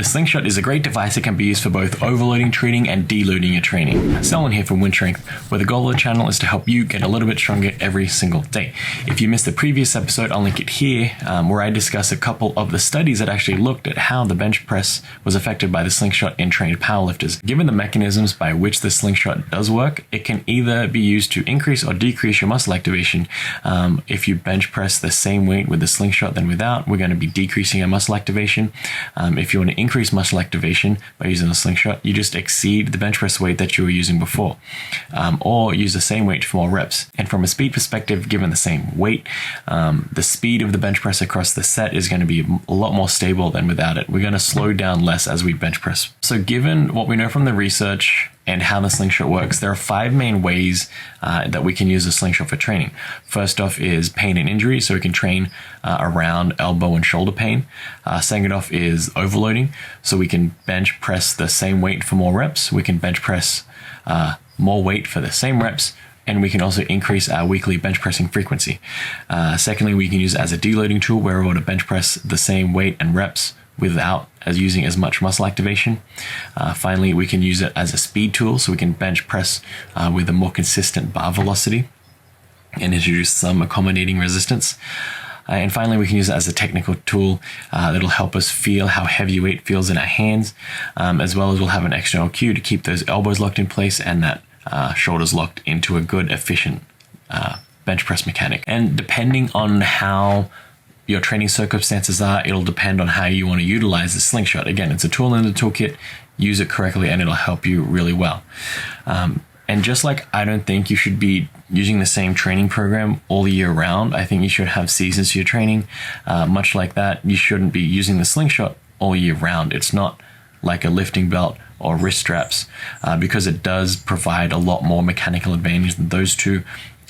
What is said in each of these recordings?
The Slingshot is a great device that can be used for both overloading training and deloading your training. Selwyn here from Wynn, where the goal of the channel is to help you get a little bit stronger every single day. If you missed the previous episode, I'll link it here, where I discuss a couple of the studies that actually looked at how the bench press was affected by the Slingshot in trained powerlifters. Given the mechanisms by which the Slingshot does work, it can either be used to increase or decrease your muscle activation. If you bench press the same weight with the Slingshot than without, we're going to be decreasing our muscle activation. If you want to increase muscle activation by using the Slingshot, you just exceed the bench press weight that you were using before, or use the same weight for more reps. And from a speed perspective, given the same weight, the speed of the bench press across the set is going to be a lot more stable than without it. We're going to slow down less as we bench press. So given what we know from the research and how the Slingshot works, there are 5 main ways that we can use the Slingshot for training. First off is pain and injury, so we can train around elbow and shoulder pain. Second off is overloading, so we can bench press the same weight for more reps. We can bench press more weight for the same reps, and we can also increase our weekly bench pressing frequency. Secondly, we can use it as a deloading tool where we're able to bench press the same weight and reps without using as much muscle activation. Finally, we can use it as a speed tool, so we can bench press with a more consistent bar velocity and introduce some accommodating resistance. And finally, we can use it as a technical tool that'll help us feel how heavy weight feels in our hands, as well as we'll have an external cue to keep those elbows locked in place and that shoulders locked into a good, efficient bench press mechanic. And depending on how your training circumstances are, it'll depend on how you want to utilize the Slingshot. Again, it's a tool in the toolkit. Use it correctly and it'll help you really well. And just like I don't think you should be using the same training program all year round, I think you should have seasons to your training. Much like that, you shouldn't be using the Slingshot all year round. It's not like a lifting belt or wrist straps, because it does provide a lot more mechanical advantage than those two.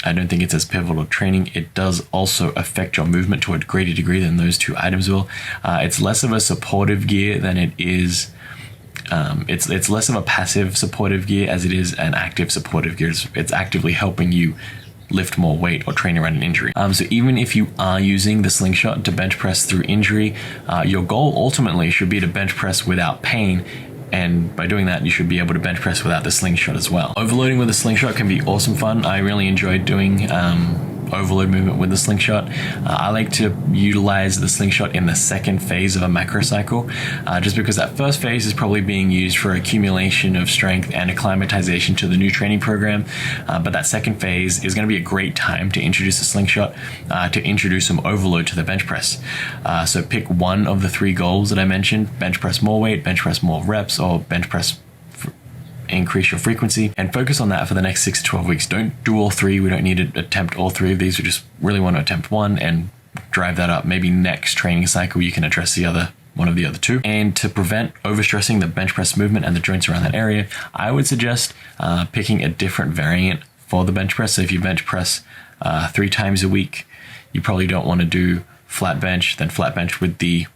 I don't think it's as pivotal to training. It does also affect your movement to a greater degree than those two items will. It's less of a supportive gear than it is. It's less of a passive supportive gear as it is an active supportive gear. It's actively helping you lift more weight or train around an injury. So even if you are using the Slingshot to bench press through injury, your goal ultimately should be to bench press without pain. And by doing that, you should be able to bench press without the Slingshot as well. Overloading with the Slingshot can be awesome fun. I really enjoyed doing overload movement with the Slingshot. I like to utilize the Slingshot in the second phase of a macro cycle, just because that first phase is probably being used for accumulation of strength and acclimatization to the new training program. But that second phase is going to be a great time to introduce the Slingshot, to introduce some overload to the bench press. So pick one of the 3 goals that I mentioned: bench press more weight, bench press more reps, or bench press increase your frequency, and focus on that for the next 6 to 12 weeks. Don't do all 3. We don't need to attempt all 3 of these. We just really want to attempt one and drive that up. Maybe next training cycle you can address one of the other 2. And to prevent overstressing the bench press movement and the joints around that area, I would suggest picking a different variant for the bench press. So if you bench press 3 times a week, you probably don't want to do flat bench, then flat bench with the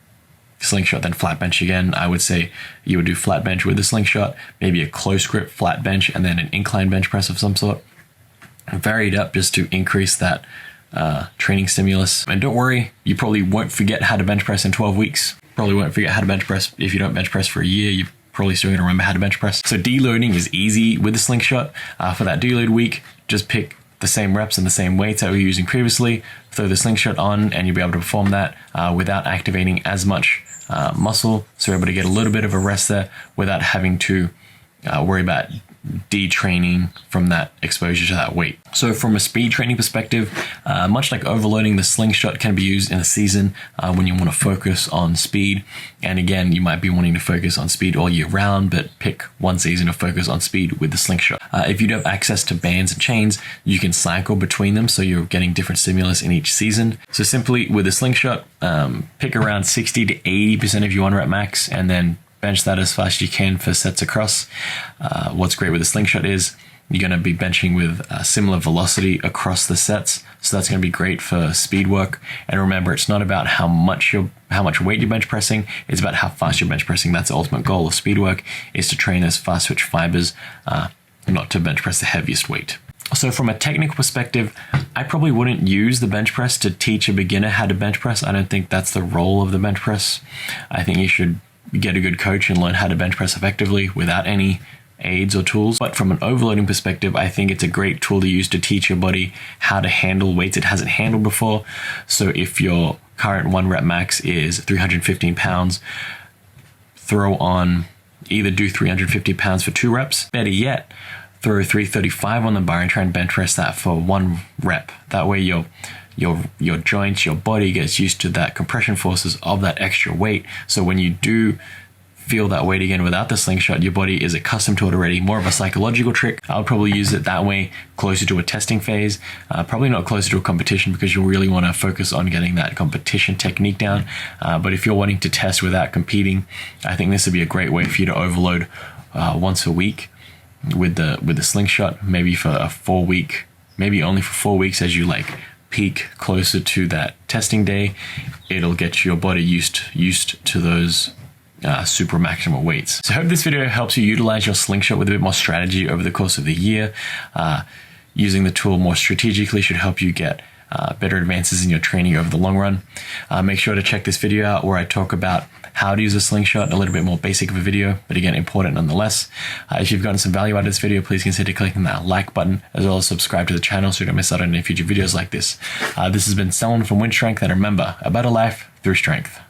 Slingshot, then flat bench again. I would say you would do flat bench with the Slingshot, maybe a close grip flat bench, and then an incline bench press of some sort. Vary it up just to increase that training stimulus. And don't worry, you probably won't forget how to bench press in 12 weeks. Probably won't forget how to bench press if you don't bench press for a year. You're probably still going to remember how to bench press. So deloading is easy with the Slingshot. For that deload week, just pick the same reps and the same weights that we were using previously, throw the Slingshot on, and you'll be able to perform that without activating as much muscle, so we're able to get a little bit of a rest there without having to worry about detraining from that exposure to that weight. So from a speed training perspective, much like overloading, the Slingshot can be used in a season when you want to focus on speed. And again, you might be wanting to focus on speed all year round, but pick one season to focus on speed with the Slingshot. If you do have access to bands and chains, you can cycle between them, so you're getting different stimulus in each season. So simply with the Slingshot, pick around 60 to 80% of your 1 rep max, and then bench that as fast as you can for sets across. What's great with the Slingshot is you're going to be benching with similar velocity across the sets, so that's going to be great for speed work. And remember, it's not about how much weight you're bench pressing, it's about how fast you're bench pressing. That's the ultimate goal of speed work, is to train those fast twitch fibers, not to bench press the heaviest weight. So from a technical perspective, I probably wouldn't use the bench press to teach a beginner how to bench press. I don't think that's the role of the bench press. I think you should get a good coach and learn how to bench press effectively without any aids or tools. But from an overloading perspective, I think it's a great tool to use to teach your body how to handle weights it hasn't handled before. So if your current 1 rep max is 315 pounds, throw on, either do 350 pounds for 2 reps, better yet, throw 335 on the bar and try and bench press that for 1 rep. That way your joints, your body gets used to that compression forces of that extra weight. So when you do feel that weight again without the slingshot, your body is accustomed to it already. More of a psychological trick. I would probably use it that way, closer to a testing phase, probably not closer to a competition, because you'll really want to focus on getting that competition technique down. But if you're wanting to test without competing, I think this would be a great way for you to overload once a week with the slingshot, maybe for a 4-week, maybe only for 4 weeks as you like peak closer to that testing day. It'll get your body used to those super maximal weights. So I hope this video helps you utilize your slingshot with a bit more strategy over the course of the year. Using the tool more strategically should help you get better advances in your training over the long run. Make sure to check this video out where I talk about how to use a slingshot, a little bit more basic of a video, but again, important nonetheless. If you've gotten some value out of this video, please consider clicking that like button, as well as subscribe to the channel so you don't miss out on any future videos like this. This has been Selwyn from Wynn, and remember, a better life through strength.